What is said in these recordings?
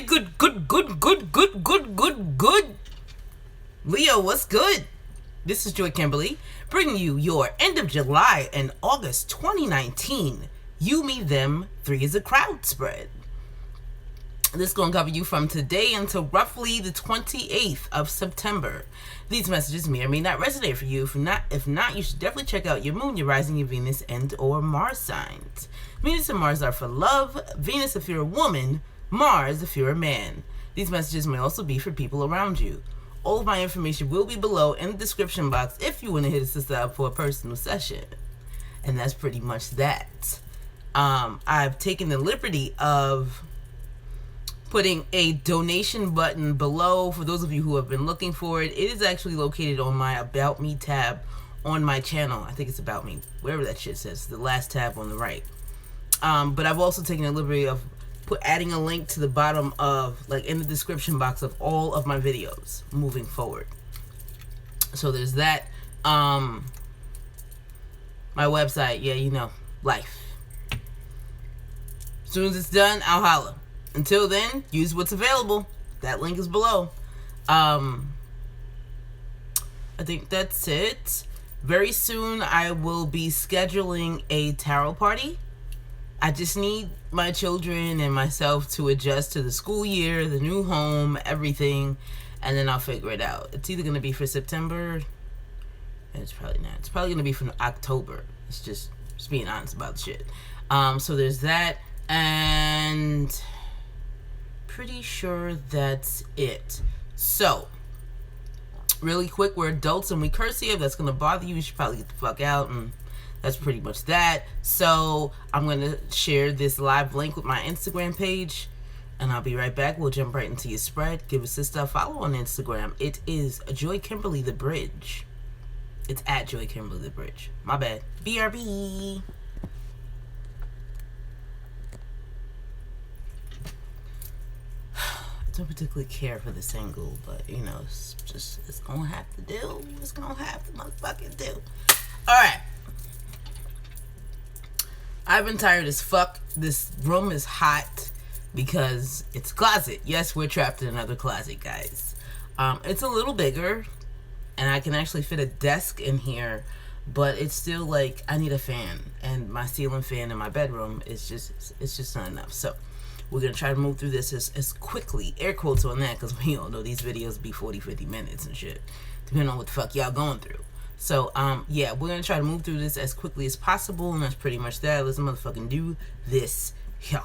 goody good. Leo, what's good? This is Joy Kimberly, bringing you your end of July and August 2019 You, Me, Them, 3's a crowd spread. This is going to cover you from today until roughly the 28th of September. These messages may or may not resonate for you. If not, you should definitely check out your moon, your rising, your Venus, and or Mars signs. Venus and Mars are for love. Venus if you're a woman, Mars if you're a man. These messages may also be for people around you. All of my information will be below in the description box if you want to hit a sister up for a personal session. And that's pretty much that. I've taken the liberty of putting a donation button below for those of you who have been looking for it. It is actually located on my About Me tab on my channel. I think it's About Me, wherever that shit says, the last tab on the right. But I've also taken the liberty of adding a link to the bottom of, like, in the description box of all of my videos moving forward. So there's that. My website, yeah, you know, life. As soon as it's done, I'll holla. Until then, use what's available. That link is below. I think that's it. Very soon, I will be scheduling a tarot party. I just need my children and myself to adjust to the school year, the new home, everything, and then I'll figure it out. It's either going to be for September, and it's probably not. It's probably going to be for October. It's just being honest about the shit. So there's that, and pretty sure that's it. So, really quick, we're adults and we curse here. If that's going to bother you, you should probably get the fuck out, and that's pretty much that. So I'm going to share this live link with my Instagram page, and I'll be right back. We'll jump right into your spread. Give a sister a follow on Instagram. It is JoyKimberlyTheBridge. It's at JoyKimberlyTheBridge. My bad. BRB. I don't particularly care for this angle, but you know, it's gonna have to do. It's gonna have to motherfucking do. Alright. I've been tired as fuck. This room is hot because it's a closet. Yes, we're trapped in another closet, guys. It's a little bigger, and I can actually fit a desk in here, but it's still like I need a fan, and my ceiling fan in my bedroom is just not enough. So we're gonna try to move through this as quickly, air quotes on that, because we all know these videos be 40-50 minutes and shit, depending on what the fuck y'all going through. So, yeah, we're going to try to move through this as quickly as possible, and that's pretty much that. Let's motherfucking do this. Yeah.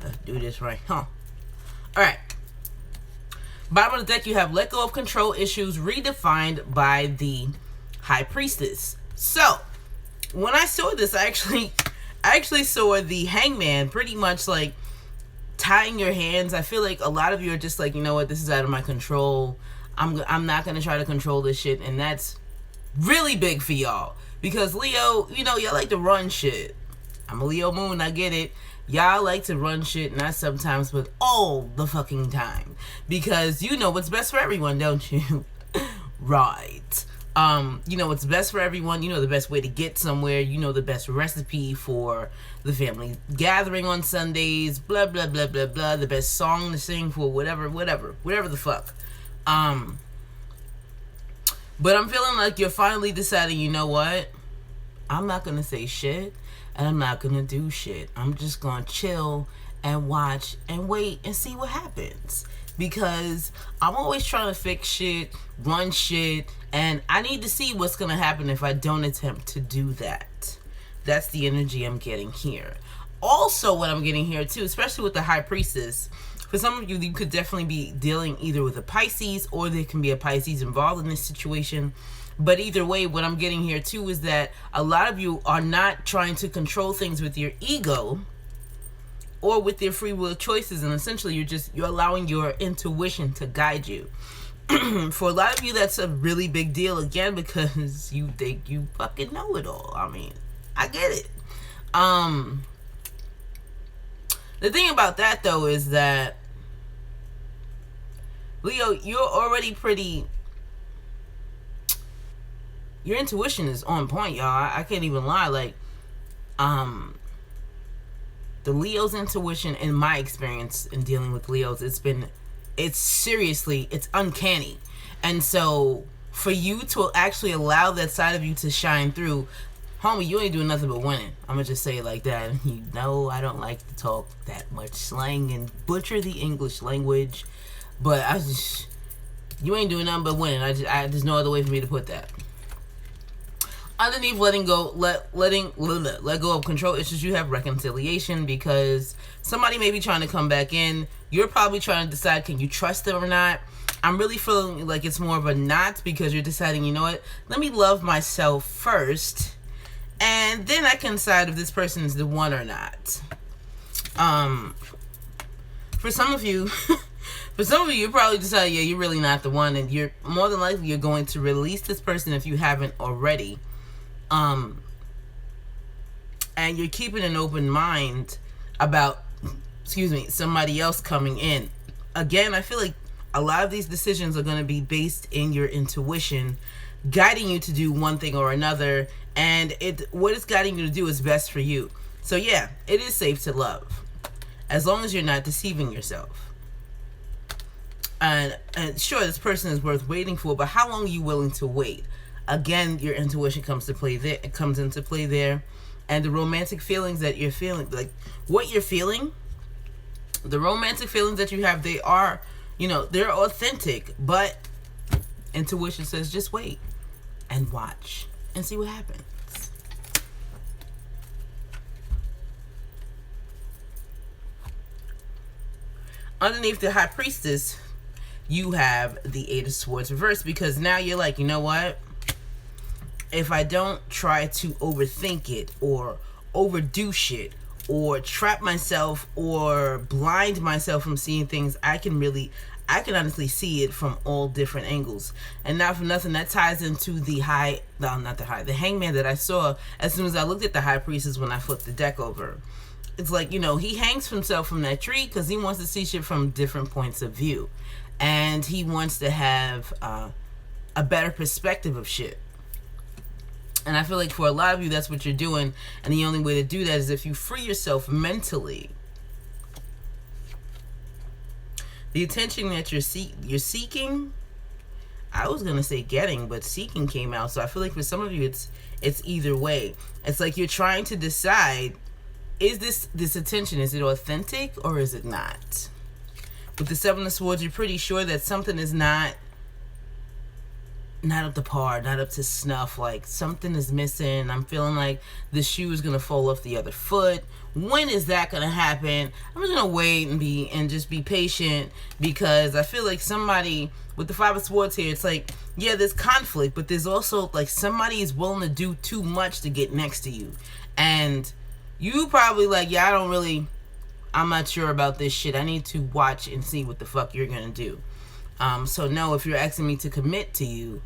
Let's do this right. Huh. Alright. Bottom of the deck, you have let go of control issues redefined by the High Priestess. So, when I saw this, I actually saw the Hangman pretty much, like, tying your hands. I feel like a lot of you are just like, you know what, this is out of my control. I'm not going to try to control this shit, and that's really big for y'all, because Leo, you know, y'all like to run shit. I'm a Leo moon, I get it. Y'all like to run shit, not sometimes, but all the fucking time, because you know what's best for everyone, don't you? Right. You know what's best for everyone. You know the best way to get somewhere. You know the best recipe for the family gathering on Sundays, blah blah blah blah blah, the best song to sing for whatever the fuck. But I'm feeling like you're finally deciding, you know what? I'm not going to say shit, and I'm not going to do shit. I'm just going to chill and watch and wait and see what happens. Because I'm always trying to fix shit, run shit, and I need to see what's going to happen if I don't attempt to do that. That's the energy I'm getting here. Also, what I'm getting here, too, especially with the High Priestess, for some of you, you could definitely be dealing either with a Pisces, or there can be a Pisces involved in this situation. But either way, what I'm getting here too is that a lot of you are not trying to control things with your ego or with your free will choices, and essentially you're allowing your intuition to guide you. For a lot of you, that's a really big deal, again, because you think you fucking know it all. I mean, I get it. The thing about that, though, is that Leo, you're already pretty... Your intuition is on point, y'all. I can't even lie. Like, The Leo's intuition, in my experience in dealing with Leos, it's seriously, it's uncanny. And so for you to actually allow that side of you to shine through, homie, you ain't doing nothing but winning. I'm gonna just say it like that. You know I don't like to talk that much slang and butcher the English language, but you ain't doing nothing but winning. There's no other way for me to put that. Underneath letting go, let go of control issues, you have reconciliation, because somebody may be trying to come back in. You're probably trying to decide, can you trust them or not? I'm really feeling like it's more of a not, because you're deciding, you know what, let me love myself first, and then I can decide if this person is the one or not. For some of you, you probably decide, yeah, you're really not the one, and you're more than likely you're going to release this person if you haven't already. And you're keeping an open mind about, somebody else coming in. Again, I feel like a lot of these decisions are going to be based in your intuition, guiding you to do one thing or another, and what it's guiding you to do is best for you. So yeah, it is safe to love, as long as you're not deceiving yourself. And sure, this person is worth waiting for, but how long are you willing to wait? Again, your intuition comes into play there, and the romantic feelings that you're feeling, like what you're feeling, the romantic feelings that you have, they are, they're authentic, but intuition says just wait and watch and see what happens. Underneath the High Priestess, you have the Eight of Swords reversed, because now you're like, you know what? If I don't try to overthink it or overdo shit or trap myself or blind myself from seeing things, I can honestly see it from all different angles. And not for nothing, that ties into the Hangman that I saw as soon as I looked at the High Priestess when I flipped the deck over. It's like, he hangs himself from that tree because he wants to see shit from different points of view. And he wants to have a better perspective of shit. And I feel like for a lot of you, that's what you're doing. And the only way to do that is if you free yourself mentally. The attention that you're seeking, I was going to say getting, but seeking came out. So I feel like for some of you, it's either way. It's like you're trying to decide, is this attention, is it authentic or is it not? With the Seven of Swords, you're pretty sure that something is not up to par, not up to snuff, like something is missing. I'm feeling like the shoe is going to fall off the other foot. When is that going to happen? I'm just going to wait and just be patient, because I feel like somebody with the Five of Swords here, it's like, yeah, there's conflict, but there's also like somebody is willing to do too much to get next to you. And you probably like, yeah, I'm not sure about this shit. I need to watch and see what the fuck you're going to do. So no, if you're asking me to commit to you,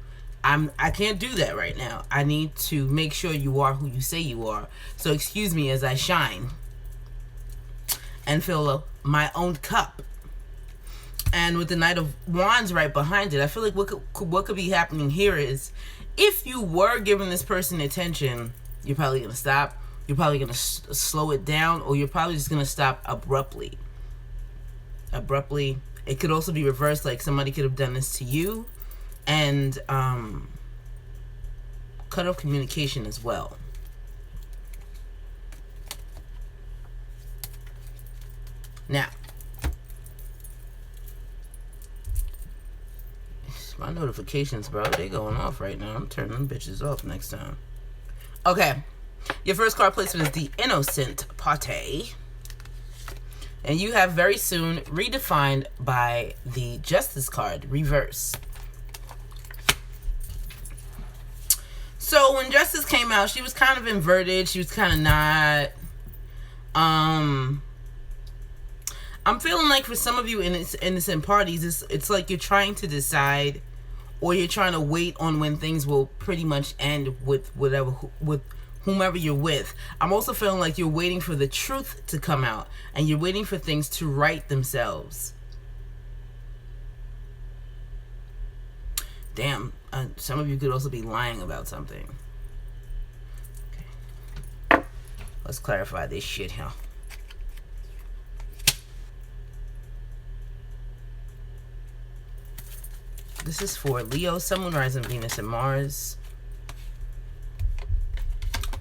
I can't do that right now. I need to make sure you are who you say you are. So excuse me as I shine and fill my own cup. And with the Knight of Wands right behind it, I feel like what could be happening here is, if you were giving this person attention, you're probably going to stop. You're probably going to slow it down, or you're probably just going to stop abruptly. It could also be reversed, like somebody could have done this to you and cut off communication as well. Now, my notifications, bro, they going off right now. I'm turning them bitches off next time. Okay, your first card placement is the Innocent Party. And you have very soon redefined by the Justice card, reverse. So when Justice came out, she was kind of inverted. She was kind of not. I'm feeling like for some of you innocent parties, it's like you're trying to decide, or you're trying to wait on when things will pretty much end with whomever you're with. I'm also feeling like you're waiting for the truth to come out, and you're waiting for things to right themselves. Damn, some of you could also be lying about something. Okay. Let's clarify this shit here. This is for Leo, Sun, Moon, Rising, Venus, and Mars.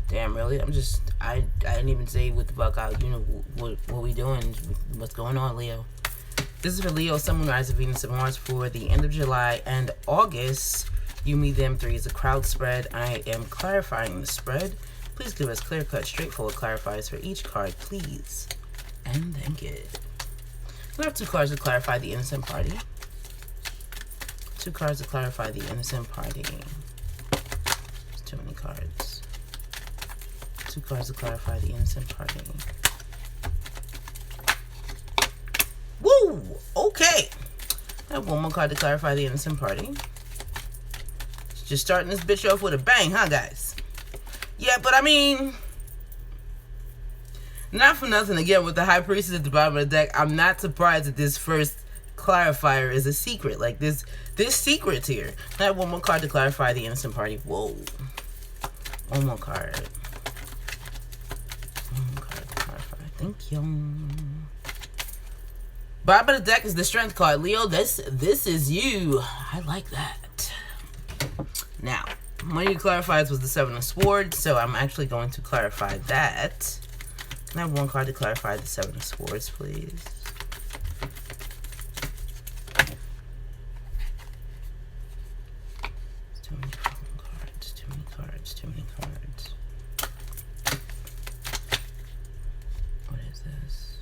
Damn, really? I didn't even say what the fuck out. You know, what we doing? What's going on, Leo? This is for Leo, Sun, Moon, Rising, Venus, and Mars for the end of July and August. You, me, them, 3 is a crowd spread. I am clarifying the spread. Please give us clear-cut, straightforward clarifiers for each card, please. And thank you. We have 2 cards to clarify the innocent party. 2 cards to clarify the innocent party. There's too many cards. 2 cards to clarify the innocent party. Woo! Okay. I have 1 more card to clarify the innocent party. Just starting this bitch off with a bang, huh, guys? Yeah, but I mean, not for nothing. Again, with the High Priestess at the bottom of the deck, I'm not surprised that this first clarifier is a secret. Like, there's secrets here. I have 1 more card to clarify the innocent party. Whoa. 1 more card. 1 more card to clarify. Thank you. Bottom of the deck is the Strength card. Leo, this is you. I like that. Now, one of your clarifiers was the 7 of Swords, so I'm actually going to clarify that. Can I have 1 card to clarify the 7 of Swords, please? Too many fucking cards, too many cards, too many cards. What is this?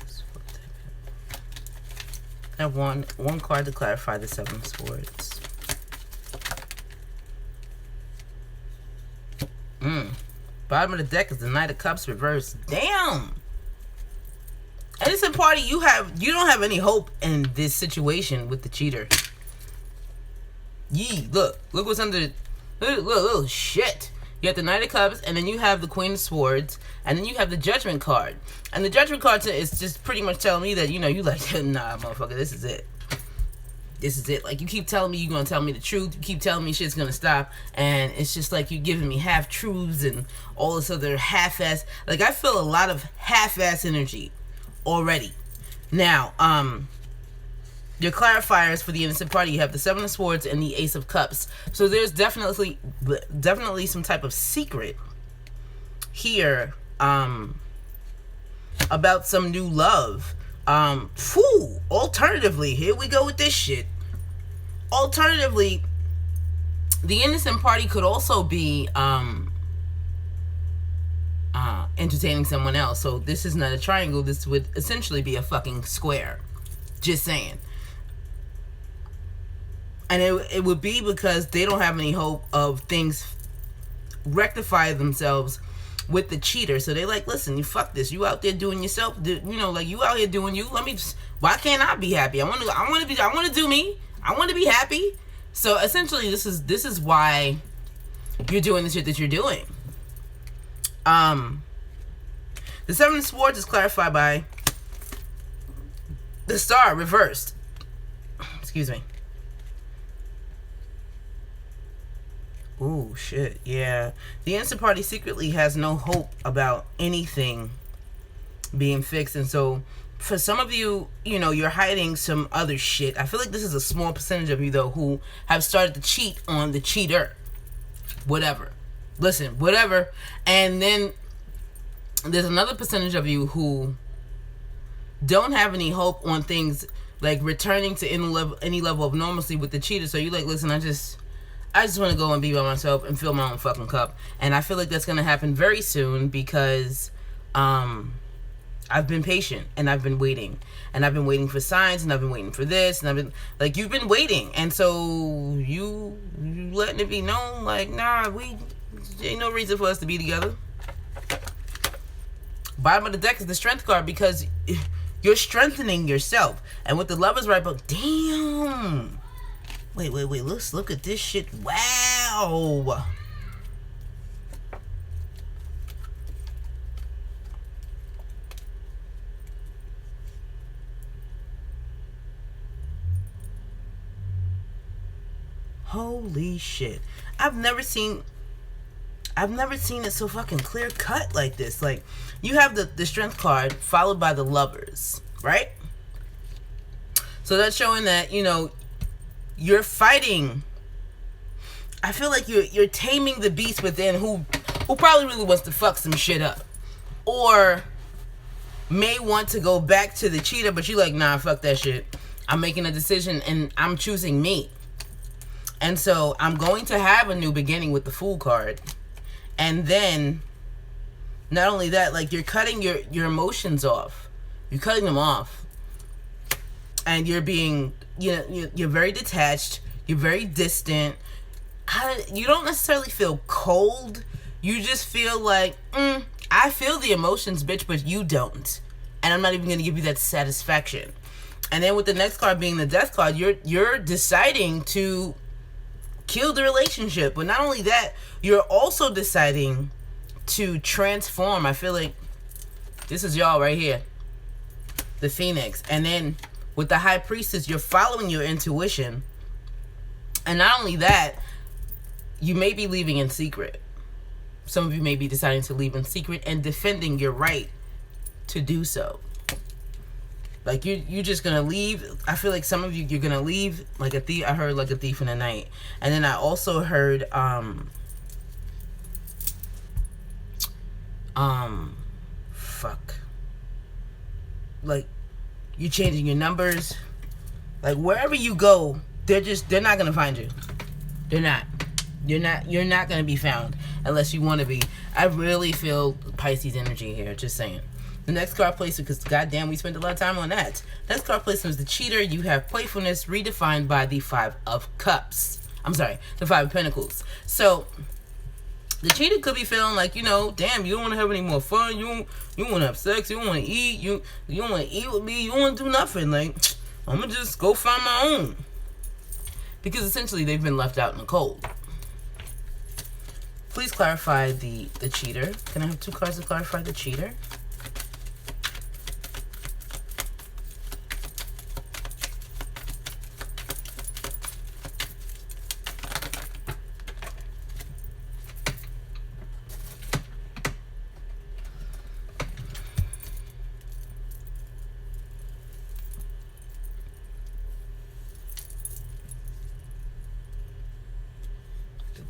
Let's flip that. I have one card to clarify the 7 of Swords. Bottom of the deck is the Knight of Cups reversed. Damn! Innocent party, you don't have any hope in this situation with the cheater. Yee, look what's under the look, shit. You have the Knight of Cups, and then you have the Queen of Swords, and then you have the Judgment card. And the Judgment card is just pretty much telling me that, you know, you like, nah, motherfucker, this is it. This is it. Like, you keep telling me you're gonna tell me the truth. You keep telling me shit's gonna stop, and it's just like you're giving me half-truths and all this other half-ass. Like, I feel a lot of half-ass energy already. Now, your clarifiers for the innocent party, you have the 7 of Swords and the Ace of Cups. So there's definitely some type of secret here about some new love. Alternatively, here we go with this shit. Alternatively, the innocent party could also be entertaining someone else. So this is not a triangle. This would essentially be a fucking square. Just saying. And it would be because they don't have any hope of things rectify themselves with the cheater. So they like, listen, you fuck this. You out there doing yourself. You know, like, you out here doing you. Why can't I be happy? I want to do me. I want to be happy. So essentially, this is why you're doing the shit that you're doing. The 7 of Swords is clarified by the Star reversed. Excuse me. Ooh, shit, yeah. The innocent party secretly has no hope about anything being fixed. And so, for some of you, you know, you're hiding some other shit. I feel like this is a small percentage of you, though, who have started to cheat on the cheater. Whatever. Listen, whatever. And then, there's another percentage of you who don't have any hope on things, like, returning to any level of normalcy with the cheater. So, you're like, listen, I just want to go and be by myself and fill my own fucking cup. And I feel like that's going to happen very soon because I've been patient and I've been waiting. And I've been waiting for signs and I've been waiting for this. And I've been, like, you've been waiting. And so you letting it be known, like, nah, ain't no reason for us to be together. Bottom of the deck is the Strength card because you're strengthening yourself. And with the Lovers right book, damn. Wait, let's look at this shit. Wow. Holy shit. I've never seen it so fucking clear cut like this. Like, you have the Strength card followed by the Lovers, right? So that's showing that, you know, you're fighting. I feel like you're taming the beast within who probably really wants to fuck some shit up. Or may want to go back to the cheater, but you're like, nah, fuck that shit. I'm making a decision and I'm choosing me. And so I'm going to have a new beginning with the Fool card. And then, not only that, like, you're cutting your emotions off. You're cutting them off. And you're being, you know, you're very detached. You're very distant. You don't necessarily feel cold. You just feel like, I feel the emotions, bitch, but you don't. And I'm not even going to give you that satisfaction. And then with the next card being the Death card, you're deciding to kill the relationship. But not only that, you're also deciding to transform. I feel like this is y'all right here. The Phoenix. And then with the High Priestess, you're following your intuition. And not only that, you may be leaving in secret. Some of you may be deciding to leave in secret and defending your right to do so. Like, you're just gonna leave. I feel like some of you, you're gonna leave like a thief. I heard like a thief in the night. And then I also heard fuck, like, you changing your numbers. Like, wherever you go, they're not gonna find you. They're not. You're not gonna be found unless you want to be. I really feel Pisces energy here, just saying. The next card placement, because goddamn, we spent a lot of time on that. Next card placement is the Cheater. You have playfulness redefined by the Five of Cups. I'm sorry, the Five of Pentacles. So the Cheater could be feeling like, you know, damn, you don't want to have any more fun. You don't want to have sex. You don't want to eat. You don't want to eat with me. You don't want to do nothing. Like, I'm gonna just go find my own. Because essentially they've been left out in the cold. Please clarify the Cheater. Can I have 2 cards to clarify the Cheater?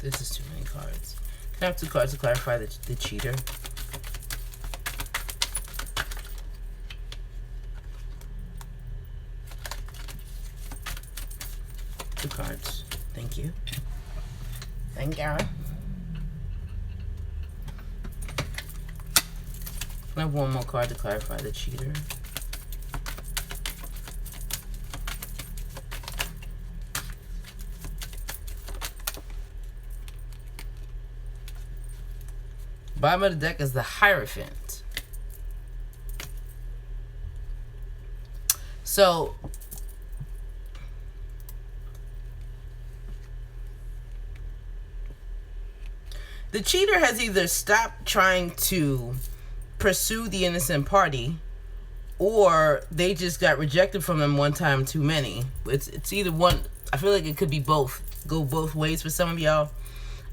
This is too many cards. Can I have 2 cards to clarify the Cheater? Two cards. Thank you. Thank you. Can I have 1 more card to clarify the Cheater? Bottom of the deck is the Hierophant. So the Cheater has either stopped trying to pursue the innocent party, or they just got rejected from them one time too many. It's either one. I feel like it could be both. Go both ways for some of y'all.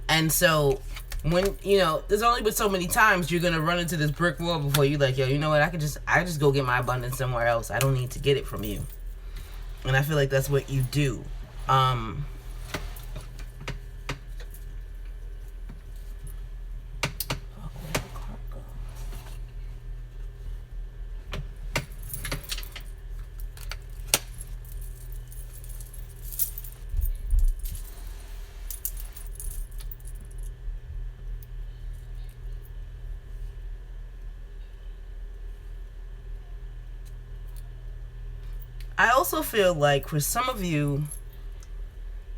And so when, you know, there's only been so many times you're gonna run into this brick wall before you like, yo, you know what, I just go get my abundance somewhere else. I don't need to get it from you. And I feel like that's what you do. I also feel like for some of you,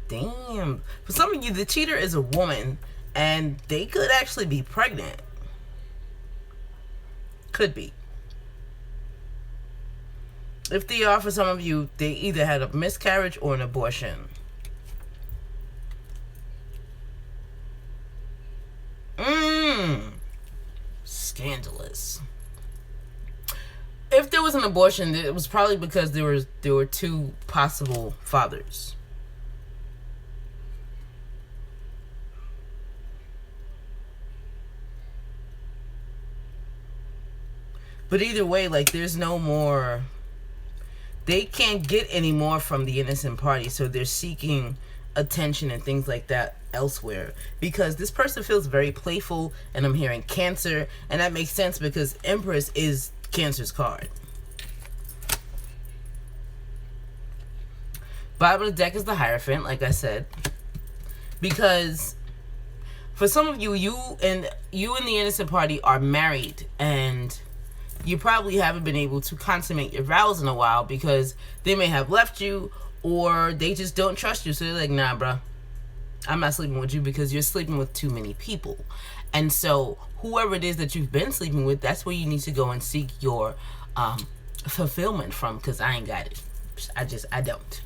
damn, for some of you, the Cheater is a woman and they could actually be pregnant. Could be. If they are, for some of you, they either had a miscarriage or an abortion. Scandalous. If there was an abortion, it was probably because there were 2 possible fathers. But either way, like, there's no more they can't get any more from the innocent party, so they're seeking attention and things like that elsewhere, because this person feels very playful, and I'm hearing Cancer, and that makes sense because Empress is Cancer's card. Bottom of the deck is the Hierophant, like I said, because for some of you, you and the innocent party are married, and you probably haven't been able to consummate your vows in a while because they may have left you, or they just don't trust you. So they're like, nah, bro, I'm not sleeping with you because you're sleeping with too many people. And so whoever it is that you've been sleeping with, that's where you need to go and seek your fulfillment from, because I ain't got it. I don't.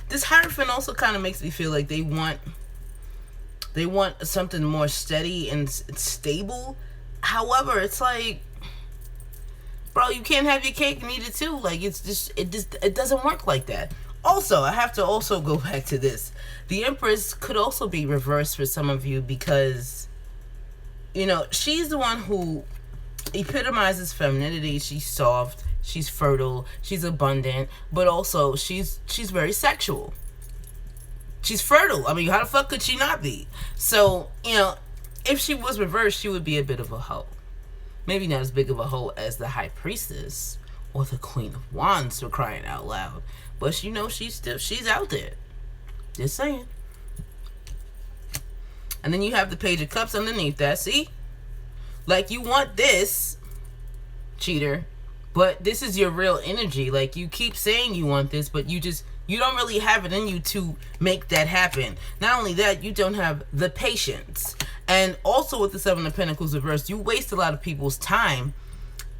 This Hierophant also kind of makes me feel like they want something more steady and stable. However, it's like, bro, you can't have your cake and eat it too. Like, it doesn't work like that. Also, I have to also go back to this. The Empress could also be reversed for some of you because, you know, she's the one who epitomizes femininity. She's soft, she's fertile, she's abundant, but also she's very sexual. She's fertile. I mean, how the fuck could she not be? So, you know, if she was reversed, she would be a bit of a hoe. Maybe not as big of a hoe as the High Priestess or the Queen of Wands, for crying out loud. But, you know, she's out there. Just saying. And then you have the Page of Cups underneath that. See? Like, you want this, cheater, but this is your real energy. Like, you keep saying you want this, but you don't really have it in you to make that happen. Not only that, you don't have the patience. And also with the Seven of Pentacles reversed, you waste a lot of people's time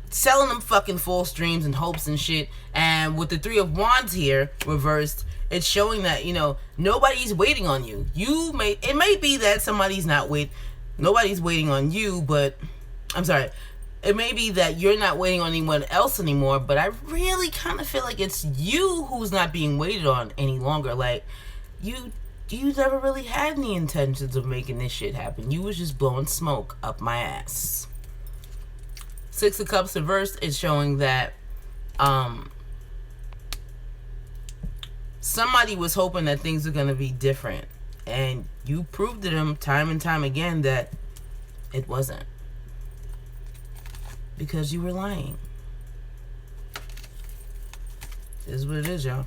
selling them fucking false dreams and hopes and shit. And with the Three of Wands here reversed, it's showing that, you know, nobody's waiting on you. It may be that nobody's waiting on you, but I'm sorry. It may be that you're not waiting on anyone else anymore, but I really kind of feel like it's you who's not being waited on any longer. Like, you never really had any intentions of making this shit happen. You was just blowing smoke up my ass. Six of Cups reversed is showing that somebody was hoping that things were going to be different, and you proved to them time and time again that it wasn't, because you were lying. This is what it is, y'all.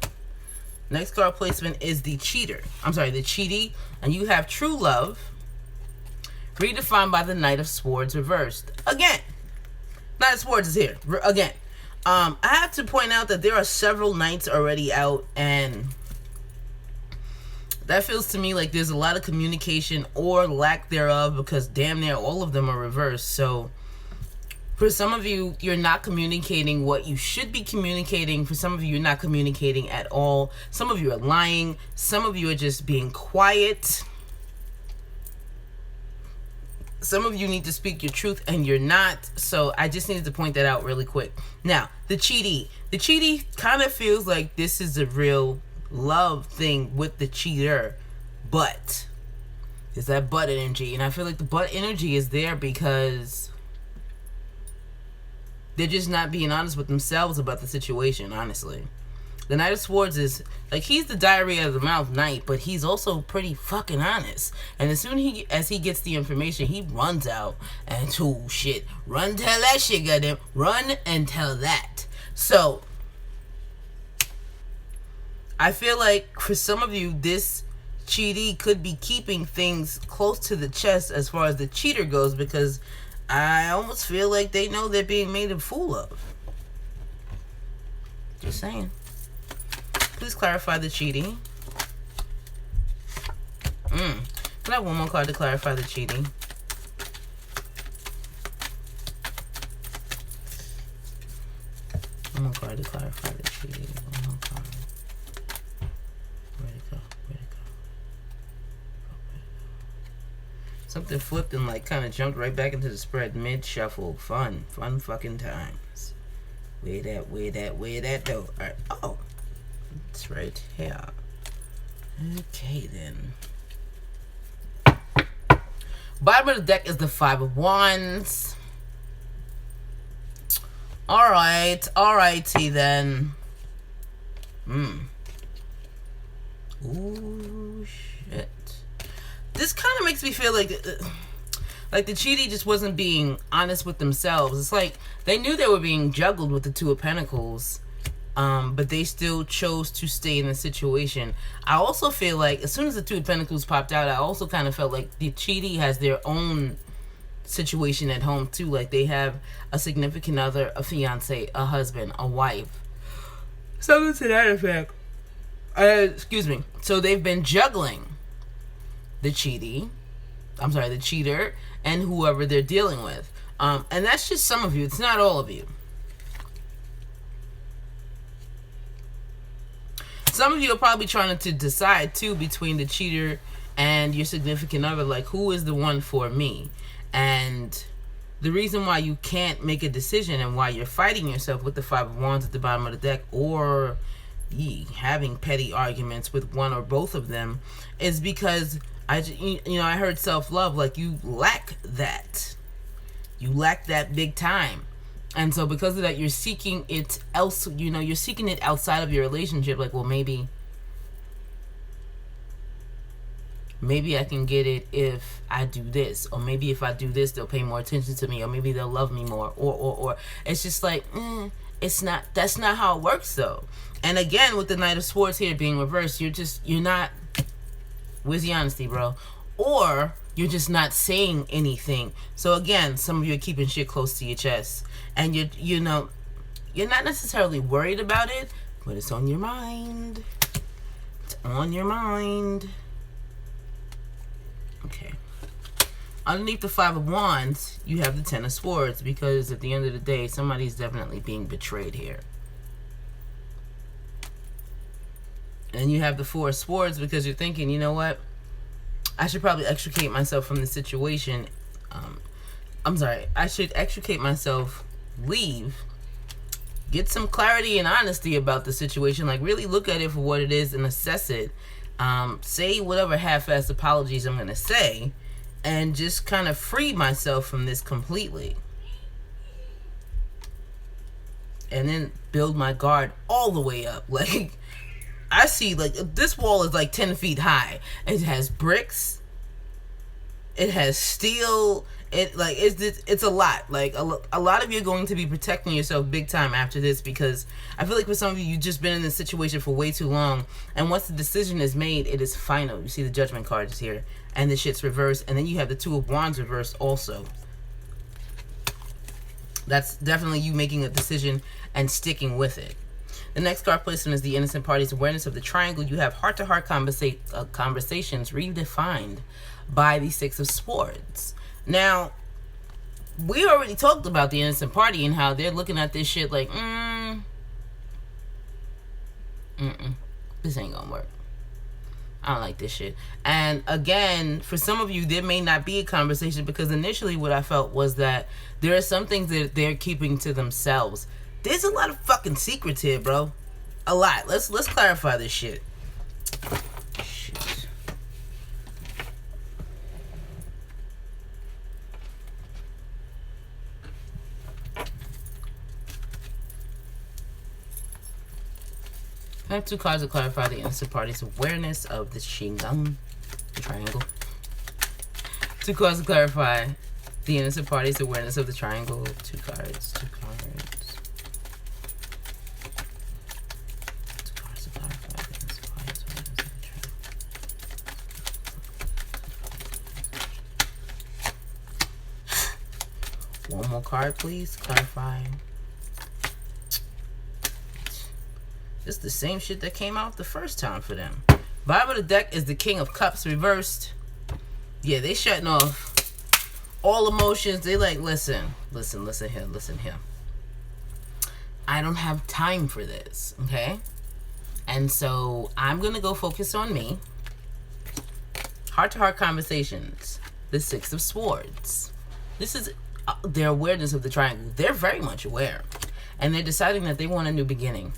Next card placement is the Cheater. I'm sorry, the Cheaty. And you have True Love, redefined by the Knight of Swords reversed. Again, Knight of Swords is here. Again. I have to point out that there are several Knights already out, and that feels to me like there's a lot of communication or lack thereof, because damn near all of them are reversed. So for some of you, you're not communicating what you should be communicating. For some of you, you're not communicating at all. Some of you are lying. Some of you are just being quiet. Some of you need to speak your truth and you're not. So I just needed to point that out really quick. Now, the Cheaty. The Cheaty kind of feels like this is a real love thing with the cheater. But there's that butt energy. And I feel like the butt energy is there because they're just not being honest with themselves about the situation, honestly. The Knight of Swords is, like, he's the diary of the mouth knight, but he's also pretty fucking honest. And as soon as he gets the information, he runs out and, oh shit, run tell that shit, goddamn. Run and tell that. So, I feel like for some of you, this cheaty could be keeping things close to the chest as far as the cheater goes, because I almost feel like they know they're being made a fool of. Just saying. Please clarify the cheating. Can I have one more card to clarify the cheating? One more card to clarify the cheating. One more card. Where'd it go? Where'd it go? Something flipped and like kind of jumped right back into the spread mid-shuffle. Fun fucking times. Where that though? Alright. Oh. It's right here. Okay then. Bottom of the deck is the Five of Wands. Alrighty then. Ooh, shit. This kind of makes me feel like the cheaty just wasn't being honest with themselves. It's like they knew they were being juggled with the Two of Pentacles, but they still chose to stay in the situation. I also feel like as soon as the Two of Pentacles popped out, I also kind of felt like the cheaty has their own situation at home too. Like they have a significant other, a fiance, a husband, a wife, something to that effect. Excuse me. So they've been juggling the cheater, and whoever they're dealing with. And that's just some of you. It's not all of you. Some of you are probably trying to decide too between the cheater and your significant other, like who is the one for me. And the reason why you can't make a decision and why you're fighting yourself with the Five of Wands at the bottom of the deck, or having petty arguments with one or both of them, is because I heard self-love. Like you lack that. You lack that big time. And so because of that, you're seeking it else. You're seeking it outside of your relationship. Like, well, maybe I can get it if I do this, or maybe if I do this, they'll pay more attention to me, or maybe they'll love me more, or it's just like, that's not how it works though. And again, with the Knight of Swords here being reversed, you're not, where's the honesty, bro? Or you're just not saying anything. So again, some of you are keeping shit close to your chest, and you're not necessarily worried about it, but it's on your mind. It's on your mind. Okay. Underneath the Five of Wands, you have the Ten of Swords, because at the end of the day, somebody's definitely being betrayed here. And you have the Four of Swords because you're thinking, you know what? I should probably extricate myself from the situation. I should extricate myself, leave, get some clarity and honesty about the situation. Like, really look at it for what it is and assess it. Say whatever half-assed apologies I'm going to say, and just kind of free myself from this completely. And then build my guard all the way up. Like, I see, like, this wall is like 10 feet high. It has bricks. It has steel. It's a lot. Like, a lot of you are going to be protecting yourself big time after this, because I feel like for some of you, you've just been in this situation for way too long. And once the decision is made, it is final. You see the Judgment card is here. And the shit's reversed. And then you have the Two of Wands reversed also. That's definitely you making a decision and sticking with it. The next card placement is the Innocent Party's awareness of the triangle. You have heart-to-heart conversations redefined by the Six of Swords. Now, we already talked about the Innocent Party and how they're looking at this shit like, this ain't gonna work. I don't like this shit. And again, for some of you, there may not be a conversation, because initially what I felt was that there are some things that they're keeping to themselves. There's a lot of fucking secrets here, bro. A lot. Let's clarify this shit. Shit. I have two cards to clarify the Innocent Party's awareness of the Shingon, the triangle. Two cards to clarify the Innocent Party's awareness of the triangle. Two cards. One more card, please. Clarify. It's the same shit that came out the first time for them. Bottom of the deck is the King of Cups reversed. Yeah, they shutting off all emotions. They like, listen here. I don't have time for this, okay? And so I'm going to go focus on me. Heart-to-heart conversations. The Six of Swords. This is their awareness of the triangle. They're very much aware. And they're deciding that they want a new beginning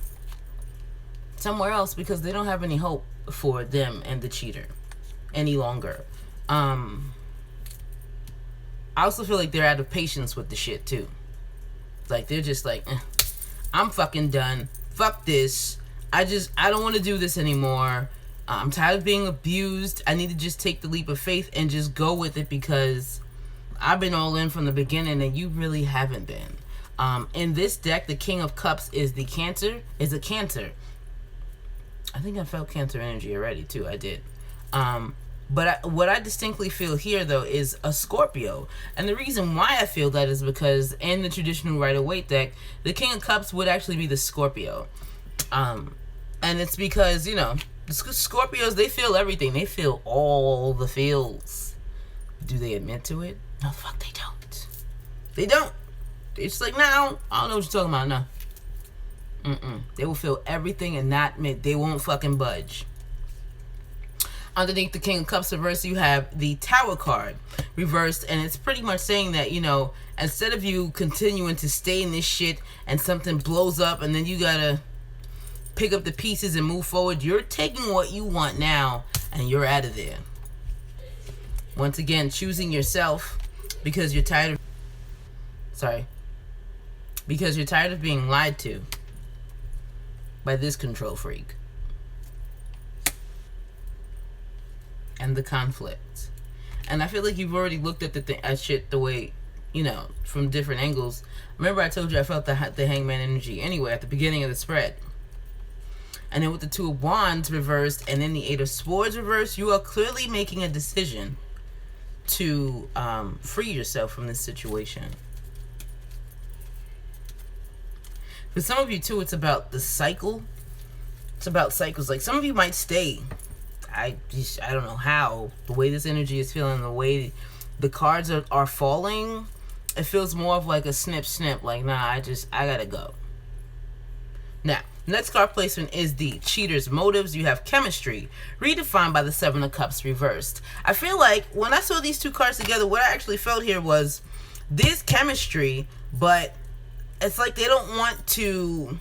somewhere else, because they don't have any hope for them and the cheater any longer. I also feel like they're out of patience with the shit too. Like they're just like, I'm fucking done. Fuck this. I don't want to do this anymore. I'm tired of being abused. I need to just take the leap of faith and just go with it, because I've been all in from the beginning and you really haven't been. In this deck, the King of Cups is a Cancer. I think I felt Cancer energy already too. I did. But what I distinctly feel here, though, is a Scorpio. And the reason why I feel that is because in the traditional Rider-Waite deck, the King of Cups would actually be the Scorpio. And it's because, you know, the Scorpios, they feel everything. They feel all the feels. Do they admit to it? No, the fuck they don't. They don't. They're just like, nah, I don't know what you're talking about, no. They will feel everything and not admit. They won't fucking budge. Underneath the King of Cups reversed, you have the Tower card reversed, and it's pretty much saying that, you know, instead of you continuing to stay in this shit and something blows up and then you gotta pick up the pieces and move forward, you're taking what you want now and you're out of there. Once again, choosing yourself because you're tired of... Because you're tired of being lied to by this control freak. And the conflict. And I feel like you've already looked at at shit the way, you know, from different angles. Remember I told you I felt the Hangman energy anyway at the beginning of the spread. And then with the Two of Wands reversed and then the Eight of Swords reversed, you are clearly making a decision to free yourself from this situation. For some of you too, it's about the cycle. It's about cycles. Like some of you might stay. I don't know how. The way this energy is feeling, the way the cards are falling, it feels more of like a snip. Like, nah, I gotta go. Now, next card placement is the Cheater's Motives. You have Chemistry, redefined by the Seven of Cups reversed. I feel like when I saw these two cards together, what I actually felt here was this chemistry, but it's like they don't want to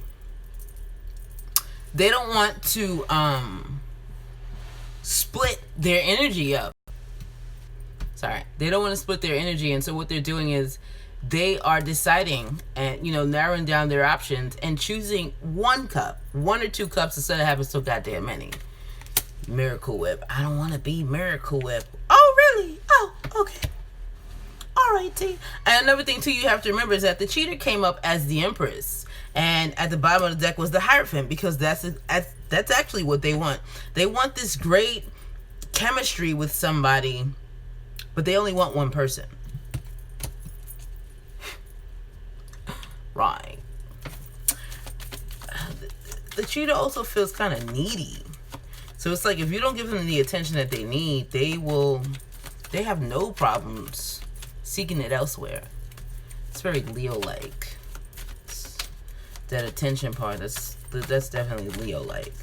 split their energy up. They don't want to split their energy, and so what they're doing is they are deciding and, you know, narrowing down their options and choosing one or two cups instead of having so goddamn many. Miracle Whip. I don't want to be Miracle Whip. Oh, really? Oh, okay. All right, T. And another thing too you have to remember is that the Cheater came up as the Empress, and at the bottom of the deck was the Hierophant, because that's actually what they want. They want this great chemistry with somebody, but they only want one person. Right. The Cheater also feels kind of needy. So it's like if you don't give them the attention that they need, they have no problems seeking it elsewhere. It's very Leo-like. That attention part, that's definitely Leo-like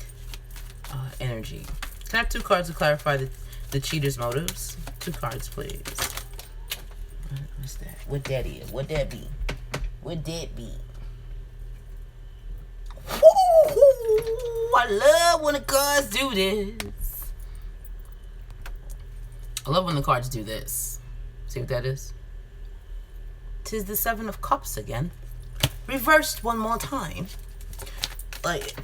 energy. Can I have two cards to clarify the Cheater's motives? Two cards, please. What's that? What that is? What that be? What that be? Woo! I love when the cards do this. I love when the cards do this. See what that is? 'Tis the Seven of Cups again. Reversed one more time. Like,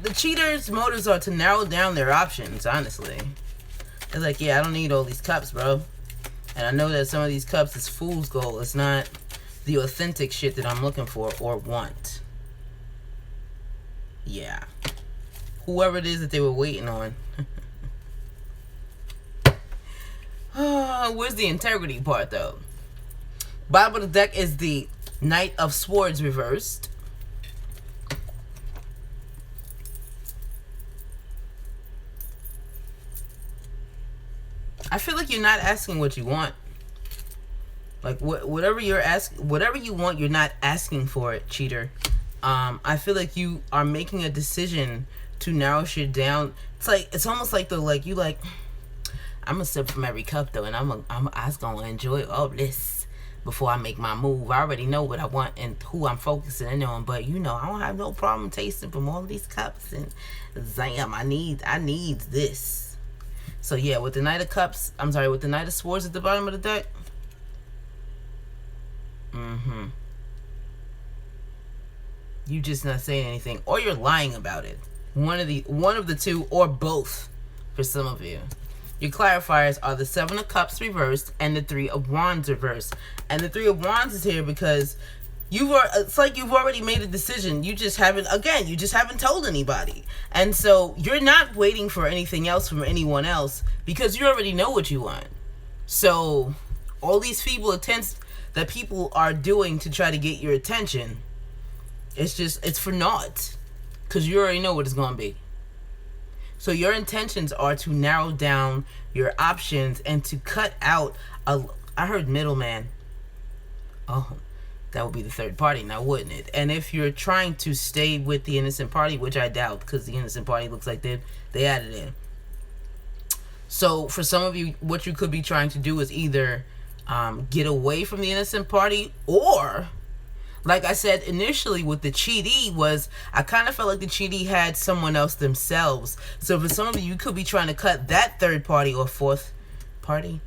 the Cheater's motives are to narrow down their options, honestly. They're like, yeah, I don't need all these cups, bro. And I know that some of these cups is fool's gold. It's not the authentic shit that I'm looking for or want. Yeah. Whoever it is that they were waiting on. Where's the integrity part, though? Bottom of the deck is the Knight of Swords reversed. I feel like you're not asking what you want. Like whatever you want, you're not asking for it, Cheater. I feel like you are making a decision to narrow shit down. It's almost like I'm gonna sip from every cup though, and I'm just gonna enjoy all this before I make my move. I already know what I want and who I'm focusing in on, but you know, I don't have no problem tasting from all these cups, and damn, I need this. So yeah, with the Knight of Cups, with the Knight of Swords at the bottom of the deck, Mm-hmm. You just not saying anything, or you're lying about it. One of the two, or both, for some of you. Your clarifiers are the Seven of Cups reversed and the Three of Wands reversed. And the Three of Wands is here because it's like you've already made a decision. You just haven't told anybody. And so you're not waiting for anything else from anyone else because you already know what you want. So all these feeble attempts that people are doing to try to get your attention, it's for naught. Because you already know what it's going to be. So your intentions are to narrow down your options and to cut out I heard middleman. Oh, that would be the third party now, wouldn't it? And if you're trying to stay with the innocent party, which I doubt, because the innocent party looks like they added in. So for some of you, what you could be trying to do is either get away from the innocent party, or, like I said initially with the cheatee, was I kind of felt like the cheatee had someone else themselves. So for some of you, you could be trying to cut that third party or fifth party,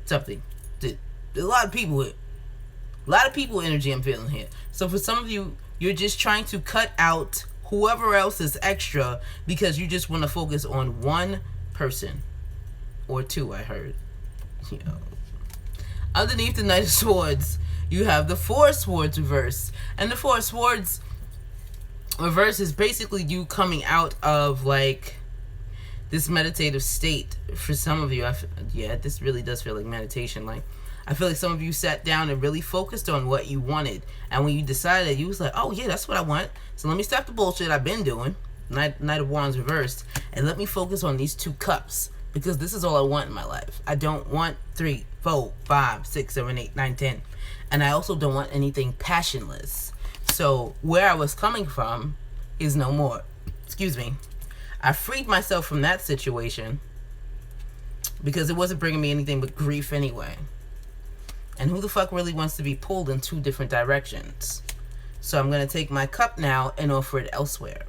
something. There's a lot of people energy I'm feeling here. So for some of you, you're just trying to cut out whoever else is extra because you just want to focus on one person or two. I heard. Underneath the Knight of Swords, you have the Four of Swords reversed. And the Four of Swords reverse is basically you coming out of like this meditative state. For some of you, this really does feel like meditation. Like, I feel like some of you sat down and really focused on what you wanted. And when you decided, you was like, oh yeah, that's what I want. So let me stop the bullshit I've been doing. Knight of Wands reversed. And let me focus on these two cups. Because this is all I want in my life. I don't want 3, 4, 5, 6, 7, 8, 9, 10. And I also don't want anything passionless. So where I was coming from is no more. Excuse me. I freed myself from that situation because it wasn't bringing me anything but grief anyway. And who the fuck really wants to be pulled in two different directions? So I'm going to take my cup now and offer it elsewhere.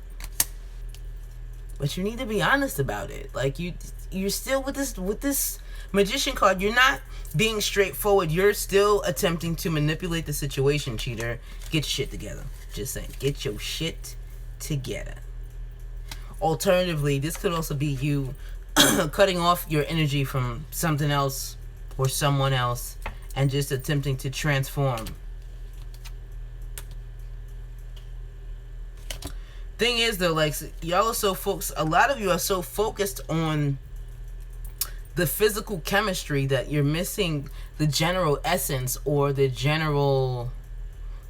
But you need to be honest about it. Like, you're still with this Magician card. You're not being straightforward. You're still attempting to manipulate the situation, cheater. Get your shit together. Just saying. Get your shit together. Alternatively, this could also be you cutting off your energy from something else or someone else and just attempting to transform. Thing is, though, like, y'all are so focused, a lot of you are so focused on the physical chemistry that you're missing the general essence, or the general,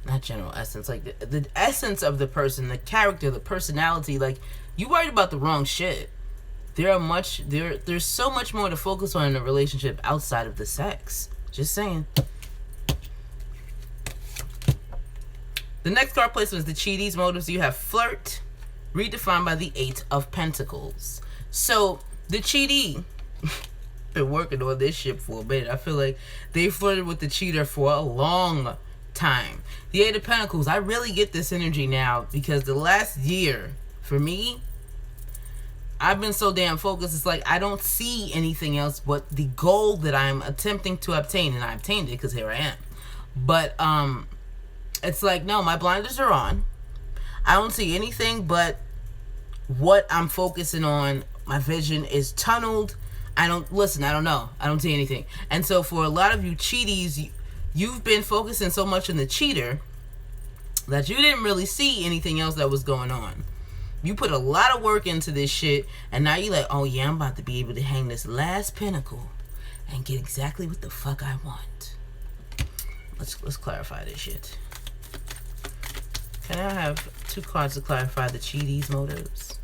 not general essence, like the essence of the person, the character, the personality. Like, you worried about the wrong shit. There's so much more to focus on in a relationship outside of the sex. Just saying. The next card placement is the cheatee's motives. You have flirt, redefined by the 8 of Pentacles. So the cheatee been working on this shit for a minute. I feel like they flirted with the cheater for a long time. The 8 of Pentacles, I really get this energy now because the last year, for me, I've been so damn focused. It's like I don't see anything else but the goal that I'm attempting to obtain, and I obtained it because here I am. But it's like, no, my blinders are on. I don't see anything but what I'm focusing on. My vision is tunneled. I don't know. I don't see anything. And so for a lot of you cheaties, you've been focusing so much on the cheater that you didn't really see anything else that was going on. You put a lot of work into this shit, and now you're like, oh yeah, I'm about to be able to hang this last pinnacle and get exactly what the fuck I want. Let's clarify this shit. Can I have 2 cards to clarify the cheatee's motives?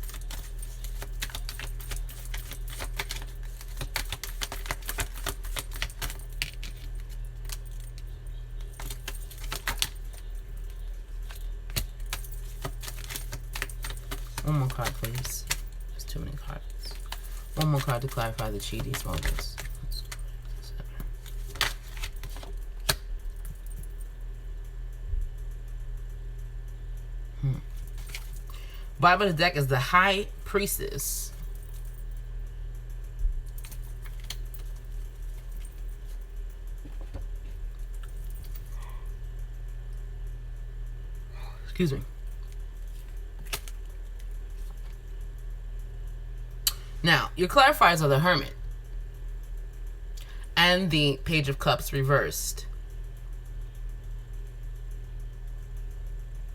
One more card, please. There's too many cards. One more card to clarify the cheatee's motives. Bottom of the deck is the High Priestess. Excuse me. Now, your clarifiers are the Hermit and the Page of Cups reversed.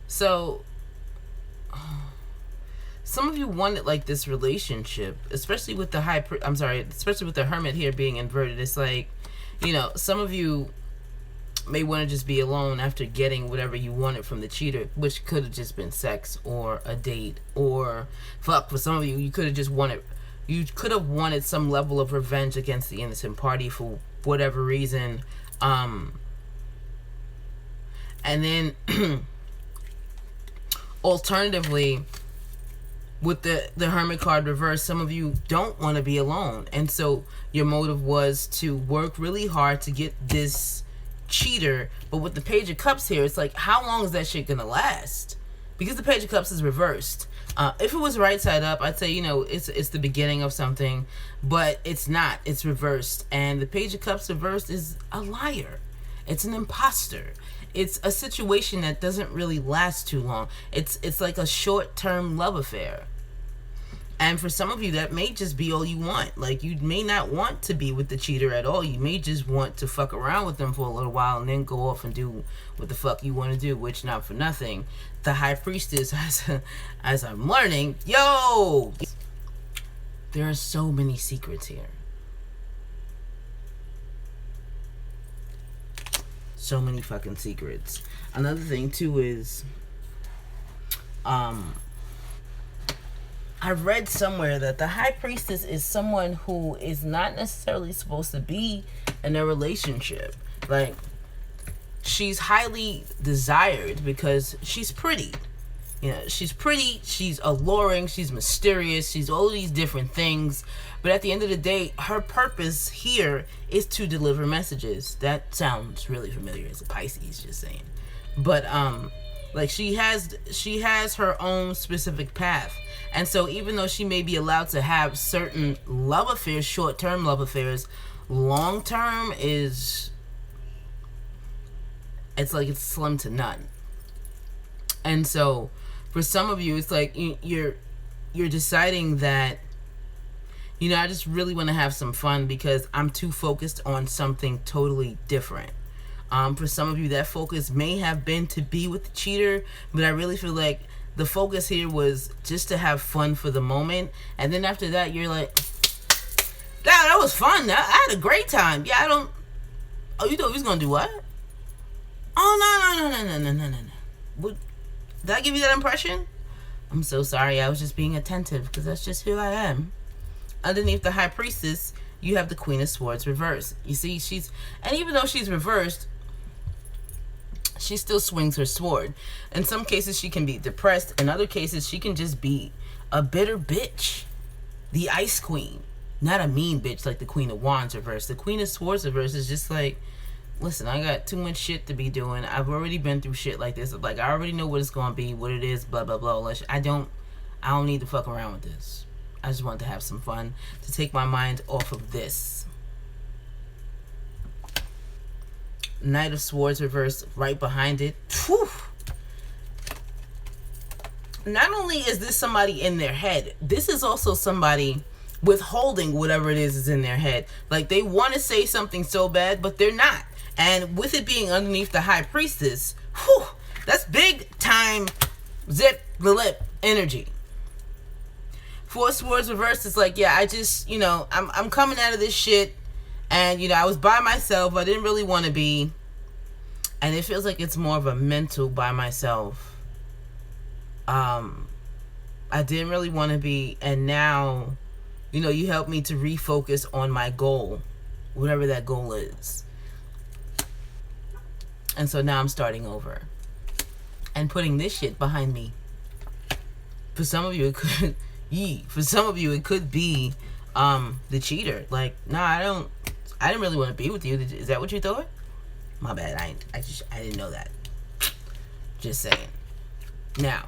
So, some of you wanted like this relationship, especially with the especially with the Hermit here being inverted. It's like, you know, some of you may want to just be alone after getting whatever you wanted from the cheater, which could have just been sex or a date, or fuck, for some of you, you could have wanted some level of revenge against the innocent party for whatever reason. And then alternatively, with the Hermit card reversed, some of you don't want to be alone, and so your motive was to work really hard to get this cheater. But with the Page of Cups here, it's like, how long is that shit gonna last? Because the Page of Cups is reversed. If it was right side up, I'd say, you know, it's the beginning of something, but it's not. It's reversed, and the Page of Cups reversed is a liar. It's an imposter. It's a situation that doesn't really last too long. It's like a short-term love affair. And for some of you, that may just be all you want. Like, you may not want to be with the cheater at all. You may just want to fuck around with them for a little while and then go off and do what the fuck you want to do, which, not for nothing, the High Priestess, as I'm learning, yo, there are so many secrets here. So many fucking secrets. Another thing too is, I read somewhere that the High Priestess is someone who is not necessarily supposed to be in a relationship. Like, she's highly desired because she's pretty. You know, she's pretty, she's alluring, she's mysterious, she's all these different things. But at the end of the day, her purpose here is to deliver messages. That sounds really familiar as a Pisces, just saying. But like, she has her own specific path. And so even though she may be allowed to have certain love affairs, short-term love affairs, long-term it's like it's slim to none. And so for some of you, it's like you're deciding that, you know, I just really want to have some fun because I'm too focused on something totally different. For some of you, that focus may have been to be with the cheater, but I really feel like the focus here was just to have fun for the moment. And then after that, you're like, that was fun. I had a great time. Yeah, oh, you thought we was going to do what? Oh, no. What, did I give you that impression? I'm so sorry. I was just being attentive because that's just who I am. Underneath the High Priestess, you have the Queen of Swords reversed. You see, and even though she's reversed, she still swings her sword. In some cases, she can be depressed. In other cases, she can just be a bitter bitch. The Ice Queen. Not a mean bitch like the Queen of Wands reversed. The Queen of Swords reversed is just like, listen, I got too much shit to be doing. I've already been through shit like this. Like, I already know what it's going to be, what it is, blah, blah, blah. I don't need to fuck around with this. I just want to have some fun, to take my mind off of this. Knight of Swords reversed right behind it. Whew. Not only is this somebody in their head, this is also somebody withholding whatever it is in their head. Like, they want to say something so bad, but they're not. And with it being underneath the High Priestess, whew, that's big time zip the lip energy. Four Swords reversed is like, yeah, I just, you know, I'm coming out of this shit, and, you know, I was by myself. I didn't really want to be, and it feels like it's more of a mental by myself. I didn't really want to be, and now, you know, you helped me to refocus on my goal, whatever that goal is. And so now I'm starting over and putting this shit behind me. For some of you, it could for some of you, it could be the cheater. Like, nah, I didn't really want to be with you. Is that what you thought? My bad. I didn't know that. Just saying. Now,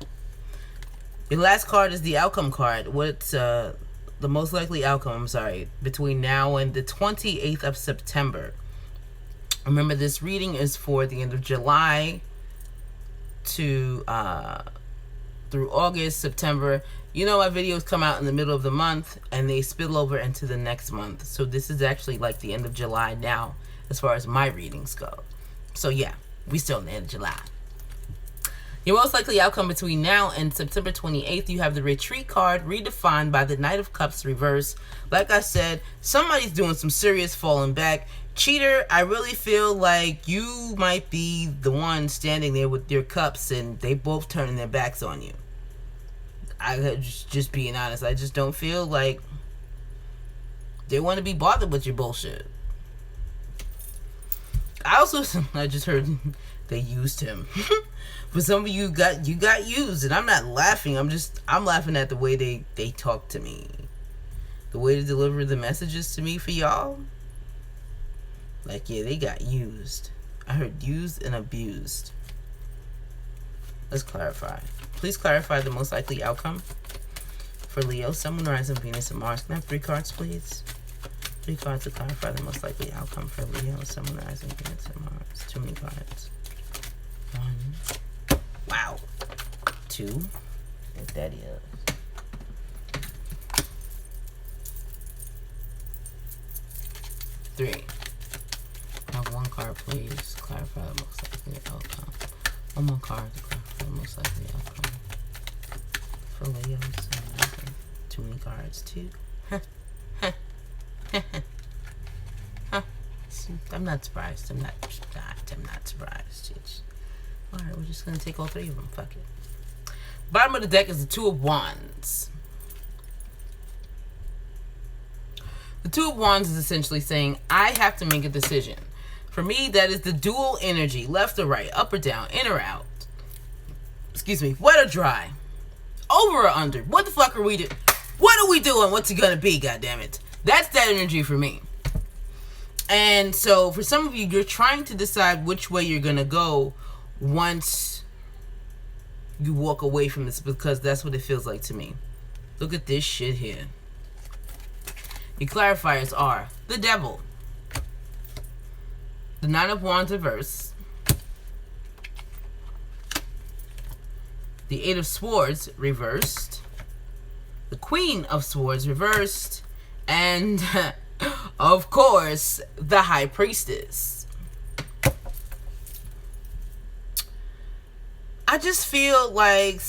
your last card is the outcome card. What's the most likely outcome, between now and the 28th of September. Remember, this reading is for the end of July to through August, September. You know, my videos come out in the middle of the month and they spill over into the next month. So this is actually like the end of July now as far as my readings go. So yeah, we still in the end of July. Your most likely outcome between now and September 28th, you have the Retreat card redefined by the Knight of Cups reverse. Like I said, somebody's doing some serious falling back. Cheater, I really feel like you might be the one standing there with your cups and they both turning their backs on you. I just being honest, I just don't feel like they want to be bothered with your bullshit. I just heard they used him. For some of you got used, and I'm not laughing. I'm laughing at the way they talk to me, the way they deliver the messages to me for y'all. Like, yeah, they got used. I heard used and abused. Let's clarify. Please clarify the most likely outcome for Leo, Sun, Moon, Rising, Venus, and Mars. Can I have 3 cards, please? 3 cards to clarify the most likely outcome for Leo, Sun, Moon, Rising, Venus, and Mars. Too many cards. 1. Wow. 2. And that is. 3. Have 1 card, please. Clarify the most likely outcome. 1 more card to clarify the most likely outcome for Leo. Too many cards, too. I'm not surprised. I'm not surprised. Alright, we're just gonna take all 3 of them. Fuck it. Bottom of the deck is the 2 of Wands. The 2 of Wands is essentially saying, I have to make a decision. For me, that is the dual energy, left or right, up or down, in or out. Excuse me, wet or dry, over or under. What the fuck are we doing? What are we doing? What's it gonna be, goddammit? That's that energy for me. And so for some of you, you're trying to decide which way you're gonna go once you walk away from this, because that's what it feels like to me. Look at this shit here. Your clarifiers are the Devil, the 9 of Wands reverse, the 8 of Swords reversed, the Queen of Swords reversed, and of course, the High Priestess. I just feel like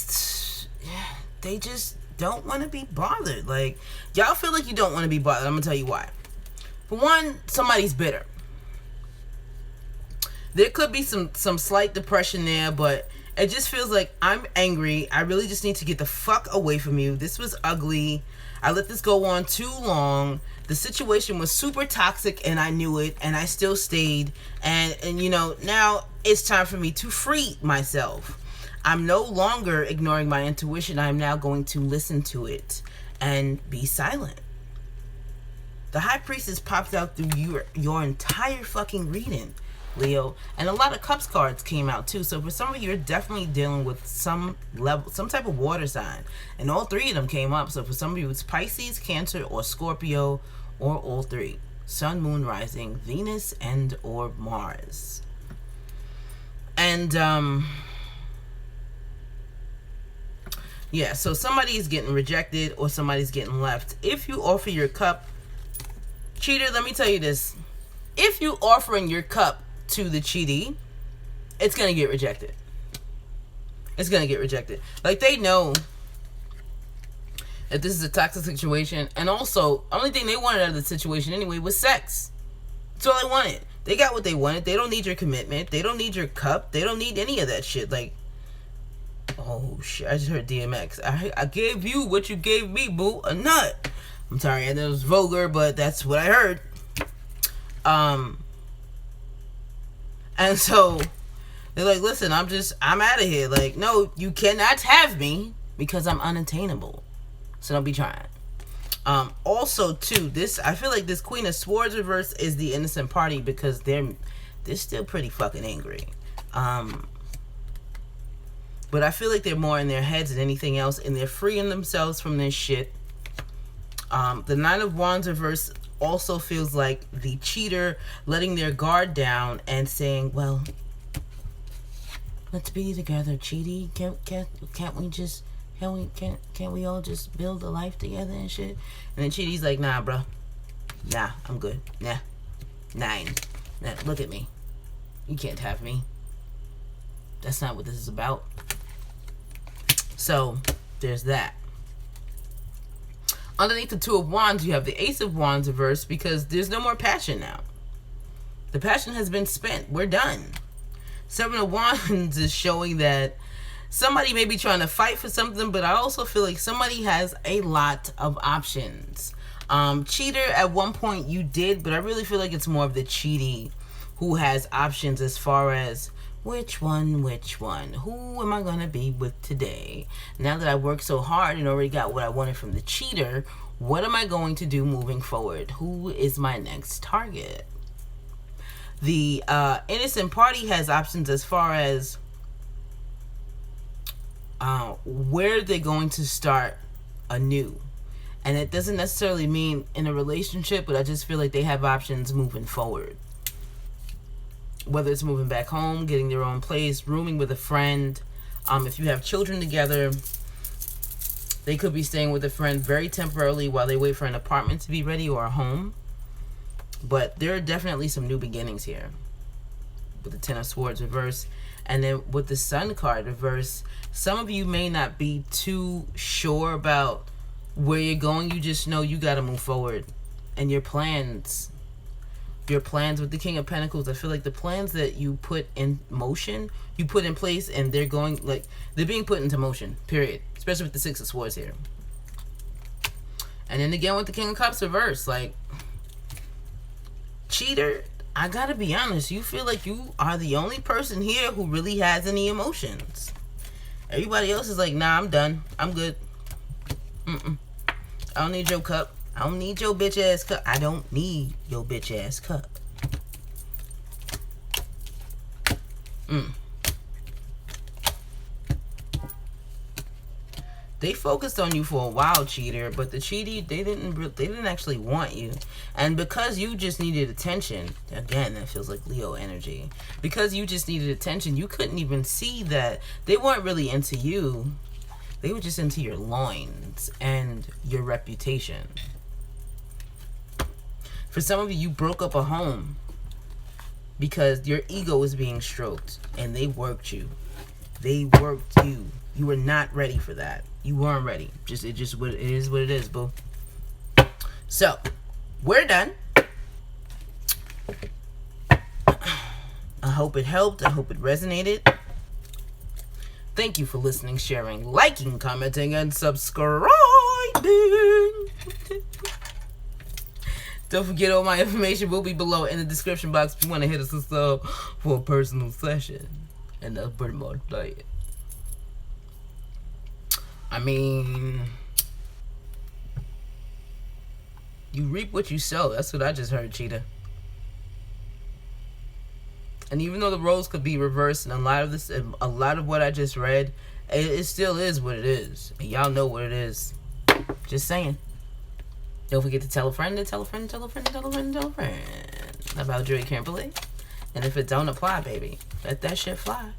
they just don't want to be bothered. Like, y'all feel like you don't want to be bothered. I'm gonna tell you why. For one, somebody's bitter. There could be some slight depression there, but it just feels like I'm angry. I really just need to get the fuck away from you. This was ugly. I let this go on too long. The situation was super toxic and I knew it, and I still stayed. And you know, now it's time for me to free myself. I'm no longer ignoring my intuition. I'm now going to listen to it and be silent. The High Priestess popped out through your entire fucking reading, Leo, and a lot of Cups cards came out too. So for some of you, you're definitely dealing with some type of water sign, and all 3 of them came up. So for some of you, it's Pisces, Cancer, or Scorpio, or all 3: Sun, Moon, Rising, Venus, and or Mars. And yeah, so somebody's getting rejected or somebody's getting left. If you offer your cup, cheater, let me tell you this: if you offering your cup to the cheatee, it's gonna get rejected. It's gonna get rejected. Like, they know that this is a toxic situation, and also, only thing they wanted out of the situation anyway was sex. That's all they wanted. They got what they wanted. They don't need your commitment. They don't need your cup. They don't need any of that shit. Like, oh shit, I just heard DMX. I gave you what you gave me, boo, a nut. I'm sorry, I know it was vulgar, but that's what I heard. And so they're like, listen, I'm out of here. Like, no, you cannot have me because I'm unattainable. So don't be trying. Also too, I feel like this Queen of Swords reverse is the innocent party, because they're still pretty fucking angry. But I feel like they're more in their heads than anything else, and they're freeing themselves from this shit. The 9 of Wands reverse also feels like the cheater letting their guard down and saying, well, let's be together, Cheaty. Can't we just can't we all just build a life together and shit? And then Cheaty's like, nah, bro. Nah, I'm good. Nah. 9. Nah, look at me. You can't have me. That's not what this is about. So, there's that. Underneath the 2 of Wands, you have the Ace of Wands reversed because there's no more passion now. The passion has been spent. We're done. 7 of Wands is showing that somebody may be trying to fight for something, but I also feel like somebody has a lot of options. Cheater, at one point you did, but I really feel like it's more of the cheaty who has options as far as which one, who am I gonna be with today? Now that I worked so hard and already got what I wanted from the cheater, what am I going to do moving forward? Who is my next target? The innocent party has options as far as where they're going to start anew. And it doesn't necessarily mean in a relationship, but I just feel like they have options moving forward. Whether it's moving back home, getting their own place, rooming with a friend. If you have children together, they could be staying with a friend very temporarily while they wait for an apartment to be ready or a home. But there are definitely some new beginnings here. With the 10 of Swords reverse. And then with the Sun card reverse, some of you may not be too sure about where you're going. You just know you got to move forward. And your plans with the King of Pentacles, I feel like the plans that you put in motion, you put in place, and they're going, like, they're being put into motion, period. Especially with the 6 of Swords here. And then again with the King of Cups reverse, like, cheater, I gotta be honest, you feel like you are the only person here who really has any emotions. Everybody else is like, nah, I'm done. I'm good. I don't need your cup. I don't need your bitch ass cup. I don't need your bitch ass cup. They focused on you for a while, cheater, but the cheaty, they didn't actually want you. And because you just needed attention, again, that feels like Leo energy. Because you just needed attention, you couldn't even see that they weren't really into you. They were just into your loins and your reputation. For some of you, you broke up a home because your ego was being stroked and they worked you. They worked you. You were not ready for that. You weren't ready. It is what it is, boo. So, we're done. I hope it helped. I hope it resonated. Thank you for listening, sharing, liking, commenting, and subscribing. Don't forget, all my information will be below in the description box if you want to hit us up for a personal session. And that's pretty much it. I mean, you reap what you sow. That's what I just heard, Cheetah. And even though the roles could be reversed and a lot of what I just read, it still is what it is. And y'all know what it is. Just saying. Don't forget to tell a friend, tell a friend, tell a friend, tell a friend, tell a friend about Joy Kimberly. And if it don't apply, baby, let that shit fly.